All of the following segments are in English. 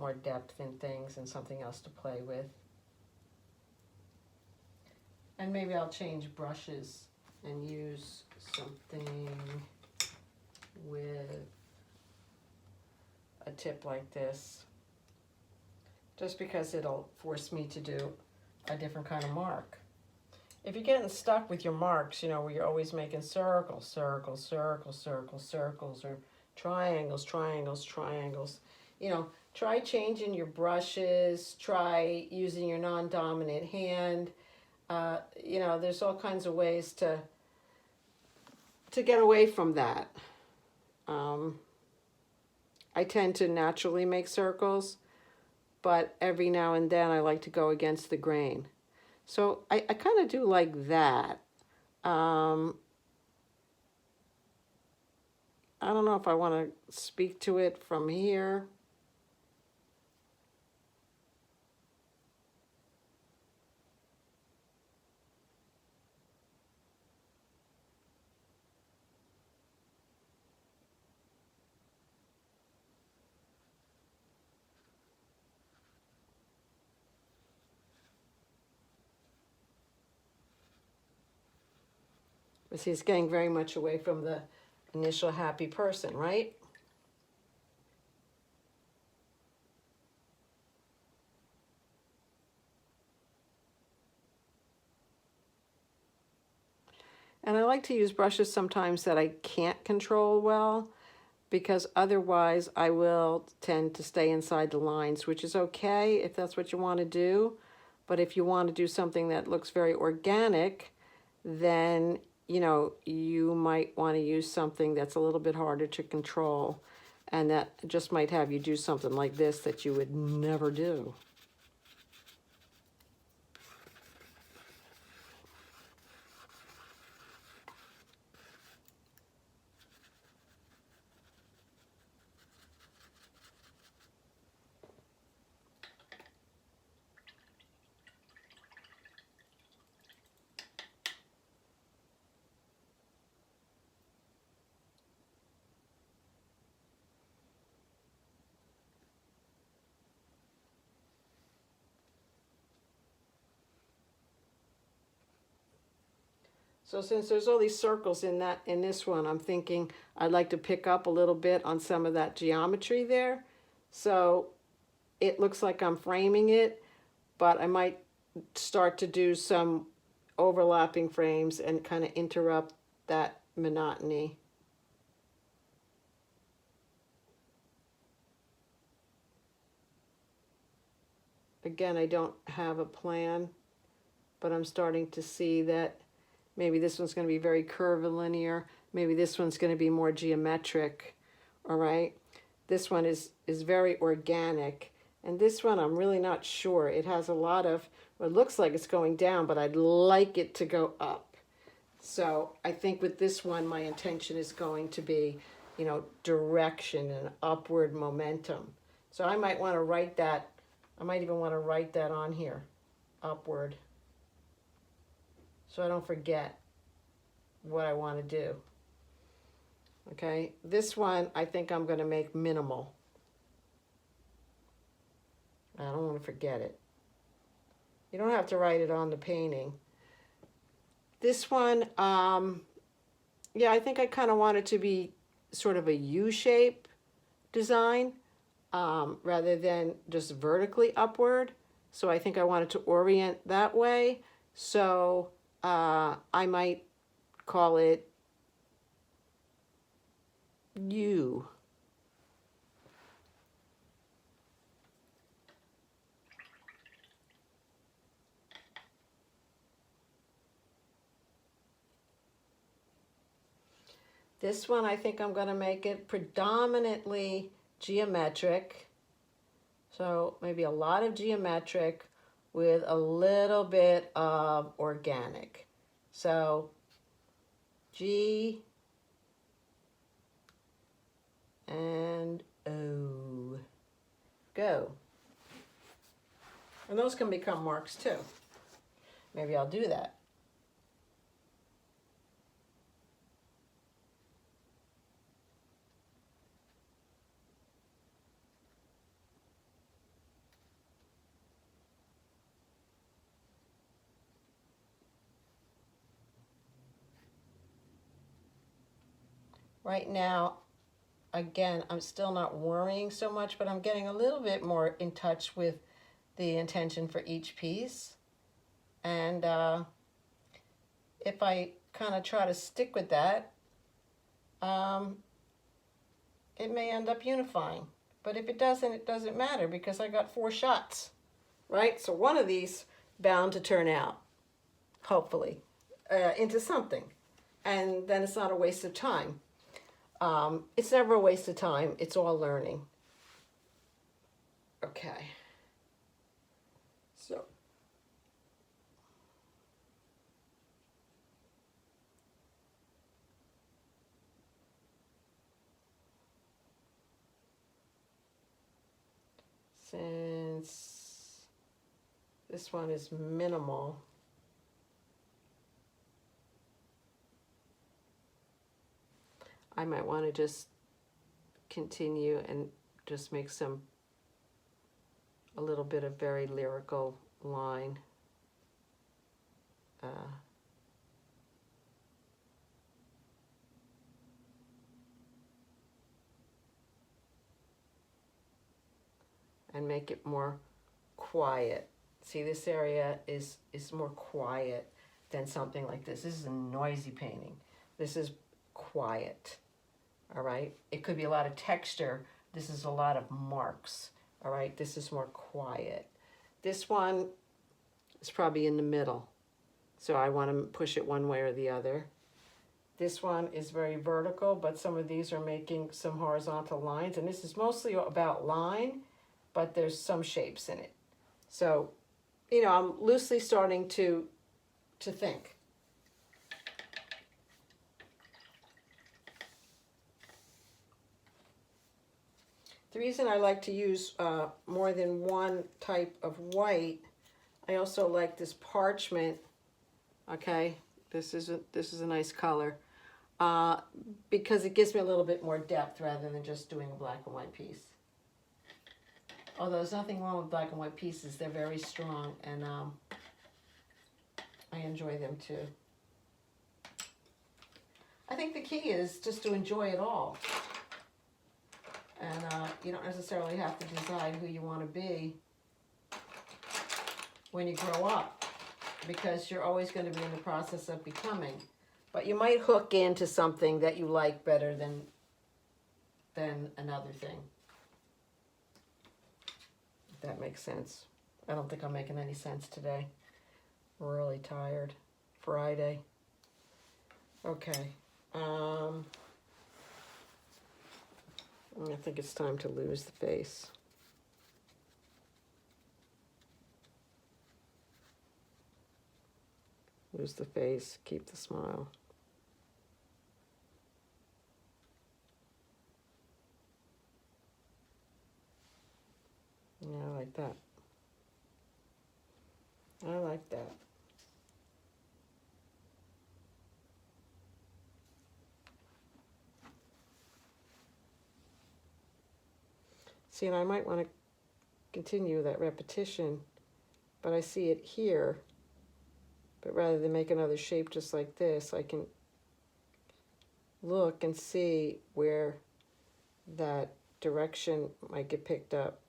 more depth in things and something else to play with. And maybe I'll change brushes and use something with a tip like this, just because it'll force me to do a different kind of mark. If you're getting stuck with your marks, you know, where you're always making circles, circles, circles, circles, circles, or triangles, triangles, triangles, you know, try changing your brushes, try using your non-dominant hand. You know, there's all kinds of ways to get away from that. I tend to naturally make circles, but every now and then I like to go against the grain. So I kind of do like that. I don't know if I want to speak to it from here. Because he's getting very much away from the initial happy person, right? And I like to use brushes sometimes that I can't control well, because otherwise I will tend to stay inside the lines, which is okay if that's what you want to do. But if you want to do something that looks very organic, then, you know, you might want to use something that's a little bit harder to control, and that just might have you do something like this that you would never do. So since there's all these circles in this one, I'm thinking I'd like to pick up a little bit on some of that geometry there. So it looks like I'm framing it, but I might start to do some overlapping frames and kind of interrupt that monotony. Again, I don't have a plan, but I'm starting to see that maybe this one's going to be very curvilinear. Maybe this one's going to be more geometric. All right. This one is very organic. And this one, I'm really not sure. It has a lot of, well, it looks like it's going down, but I'd like it to go up. So I think with this one, my intention is going to be, you know, direction and upward momentum. So I might want to write that. I might even want to write that on here, upward, so I don't forget what I want to do. Okay, this one I think I'm going to make minimal. I don't want to forget it. You don't have to write it on the painting. This one, yeah, I think I kind of want it to be sort of a U-shape design rather than just vertically upward. So I think I want it to orient that way. So I might call it U. This one, I think I'm going to make it predominantly geometric. So maybe a lot of geometric with a little bit of organic. So G and O. Go. And those can become marks too. Maybe I'll do that. right now, again, I'm still not worrying so much, but I'm getting a little bit more in touch with the intention for each piece. And if I kind of try to stick with that, it may end up unifying. But if it doesn't, it doesn't matter because I got 4 shots, right? So one of these bound to turn out, hopefully, into something. And then it's not a waste of time. It's never a waste of time. It's all learning. Okay. So. Since this one is minimal, I might want to just continue and just make a little bit of very lyrical line. And make it more quiet. See, this area is more quiet than something like this. This is a noisy painting. This is quiet, all right? It could be a lot of texture. This is a lot of marks, all right? This is more quiet. This one is probably in the middle, so I want to push it one way or the other. This one is very vertical, but some of these are making some horizontal lines, and this is mostly about line, but there's some shapes in it. So, you know, I'm loosely starting to think. The reason I like to use more than one type of white, I also like this parchment. Okay, this is a nice color because it gives me a little bit more depth rather than just doing a black and white piece. Although there's nothing wrong with black and white pieces, they're very strong, and I enjoy them too. I think the key is just to enjoy it all. And you don't necessarily have to decide who you want to be when you grow up, because you're always going to be in the process of becoming. But you might hook into something that you like better than another thing. If that makes sense. I don't think I'm making any sense today. I'm really tired. Friday. Okay. I think it's time to lose the face. Lose the face, keep the smile. Yeah, I like that. I like that. See, and I might want to continue that repetition, but I see it here. But rather than make another shape just like this, I can look and see where that direction might get picked up.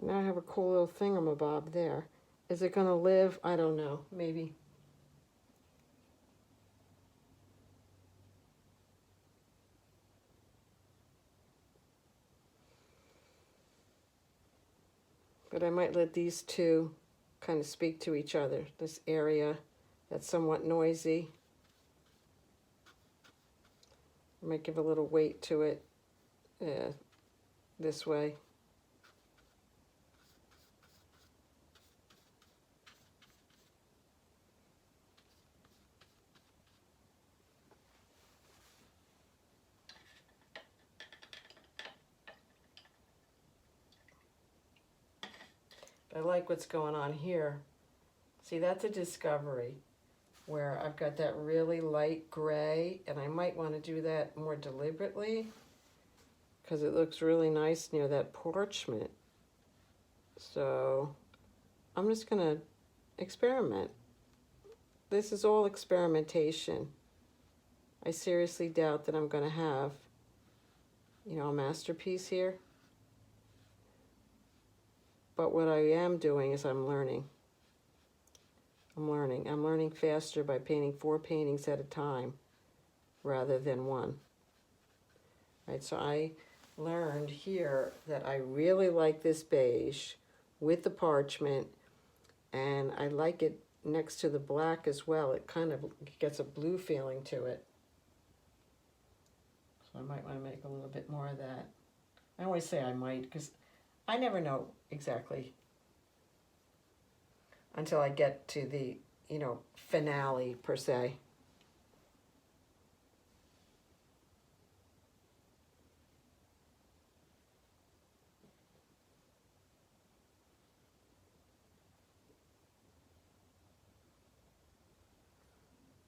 Now I have a cool little thingamabob there. Is it going to live? I don't know. Maybe. But I might let these two kind of speak to each other. This area that's somewhat noisy. I might give a little weight to it this way. I like what's going on here. See, that's a discovery where I've got that really light gray, and I might want to do that more deliberately because it looks really nice near that parchment. So I'm just going to experiment. This is all experimentation. I seriously doubt that I'm going to have, you know, a masterpiece here. But what I am doing is I'm learning. I'm learning faster by painting 4 paintings at a time rather than one. Right, so I learned here that I really like this beige with the parchment, and I like it next to the black as well. It kind of gets a blue feeling to it. So I might want to make a little bit more of that. I always say I might because I never know exactly until I get to the, you know, finale per se.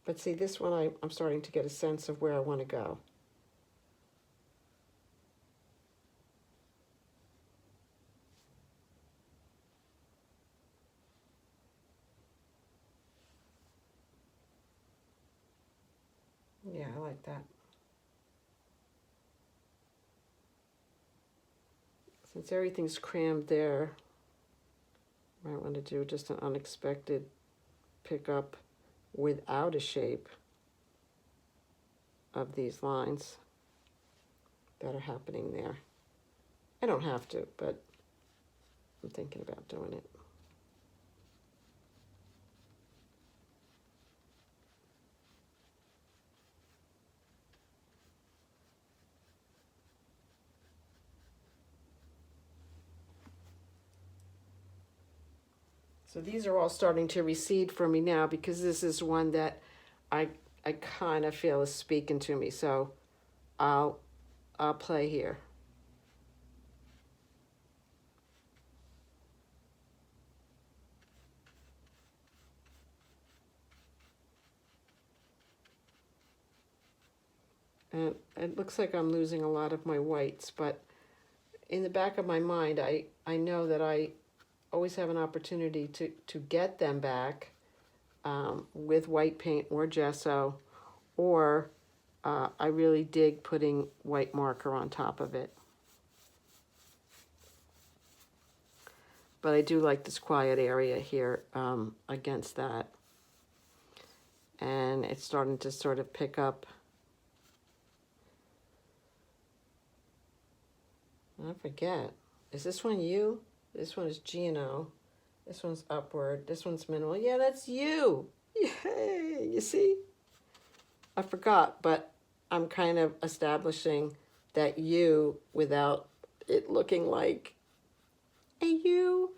But see, this one I'm starting to get a sense of where I want to go. Yeah, I like that. Since everything's crammed there, I might want to do just an unexpected pickup without a shape of these lines that are happening there. I don't have to, but I'm thinking about doing it. So these are all starting to recede for me now because this is one that I kind of feel is speaking to me. So I'll play here. And it looks like I'm losing a lot of my whites, but in the back of my mind, I know that I always have an opportunity to get them back with white paint or gesso, or I really dig putting white marker on top of it. But I do like this quiet area here against that. And it's starting to sort of pick up. I forget. Is this one you? This one is G and O. This one's upward. This one's minimal. Yeah, that's you. Yay! You see? I forgot, but I'm kind of establishing that you without it looking like a you.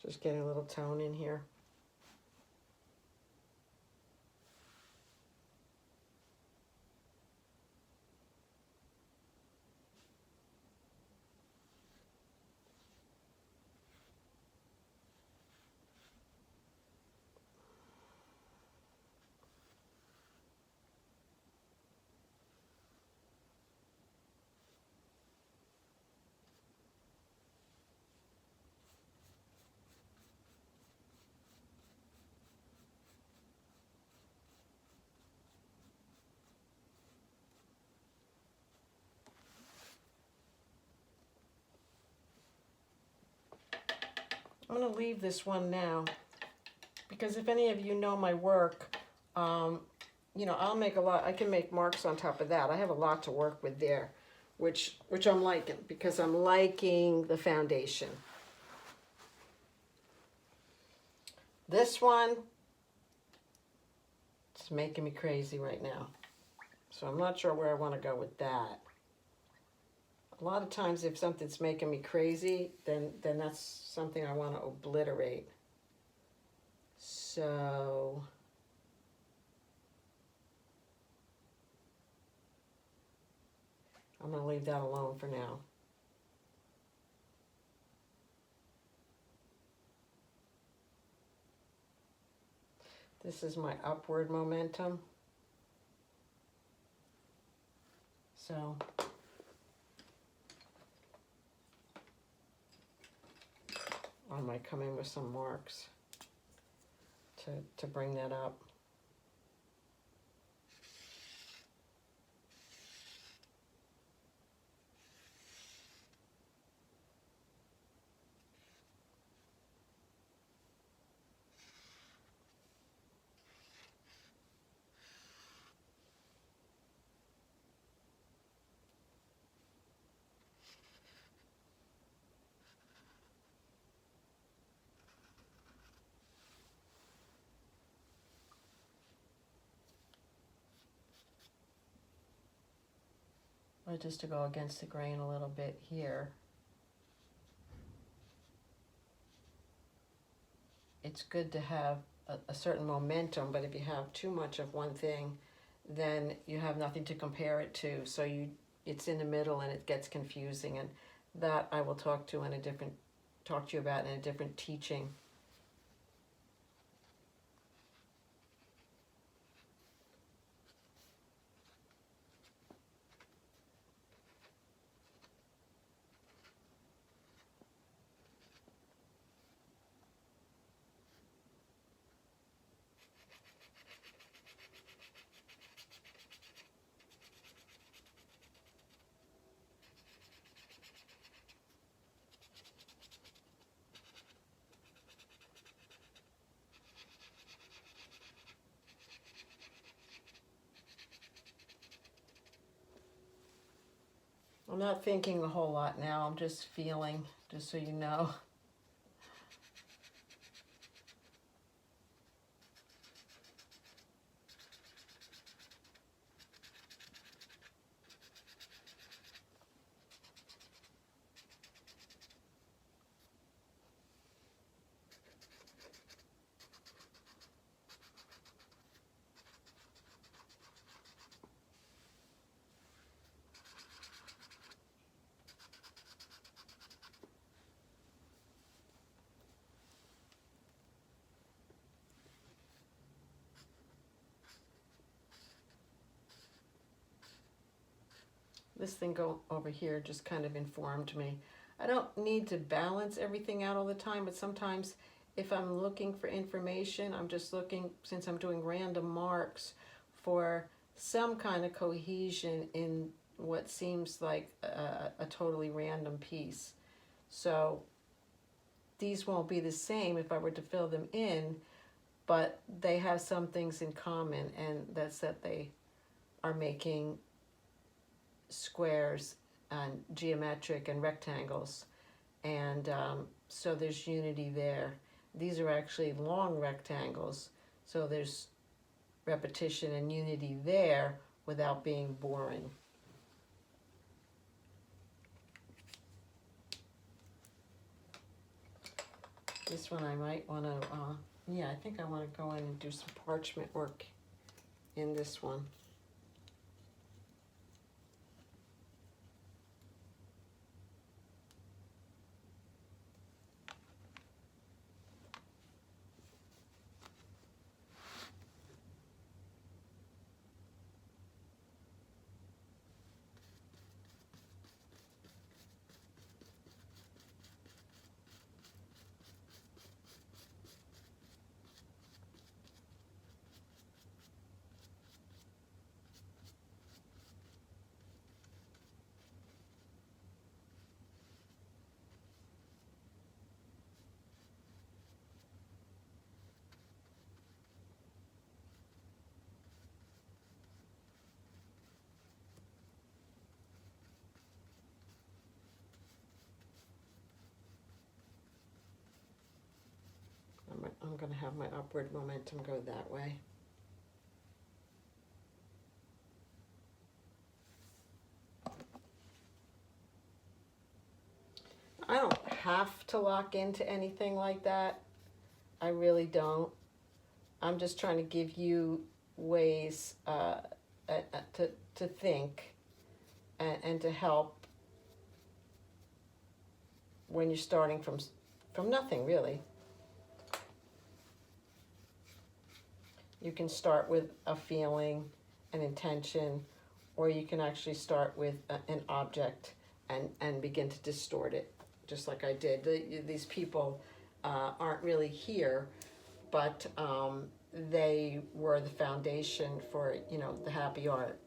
Just getting a little tone in here. I'm going to leave this one now, because if any of you know my work, you know, I'll make a lot, I can make marks on top of that. I have a lot to work with there, which I'm liking, because I'm liking the foundation. This one, it's making me crazy right now. So I'm not sure where I want to go with that. A lot of times if something's making me crazy, then that's something I want to obliterate. So I'm going to leave that alone for now. This is my upward momentum. So I might come in with some marks to bring that up. Or just to go against the grain a little bit here. It's good to have a certain momentum, but if you have too much of one thing, then you have nothing to compare it to. So it's in the middle and it gets confusing, and that I will talk to you about in a different teaching. I'm not thinking a whole lot now, I'm just feeling, just so you know. This thing go over here just kind of informed me. I don't need to balance everything out all the time, but sometimes if I'm looking for information, I'm just looking, since I'm doing random marks, for some kind of cohesion in what seems like a totally random piece. So these won't be the same if I were to fill them in, but they have some things in common, and that's that they are making squares and geometric and rectangles, and so there's unity there. These are actually long rectangles, so there's repetition and unity there without being boring. This one I might want to, yeah, I think I want to go in and do some parchment work in this one. I'm going to have my upward momentum go that way. I don't have to lock into anything like that. I really don't. I'm just trying to give you ways to think and to help when you're starting from nothing, really. You can start with a feeling, an intention, or you can actually start with an object and begin to distort it, just like I did. These people aren't really here, but they were the foundation for, you know, the happy art.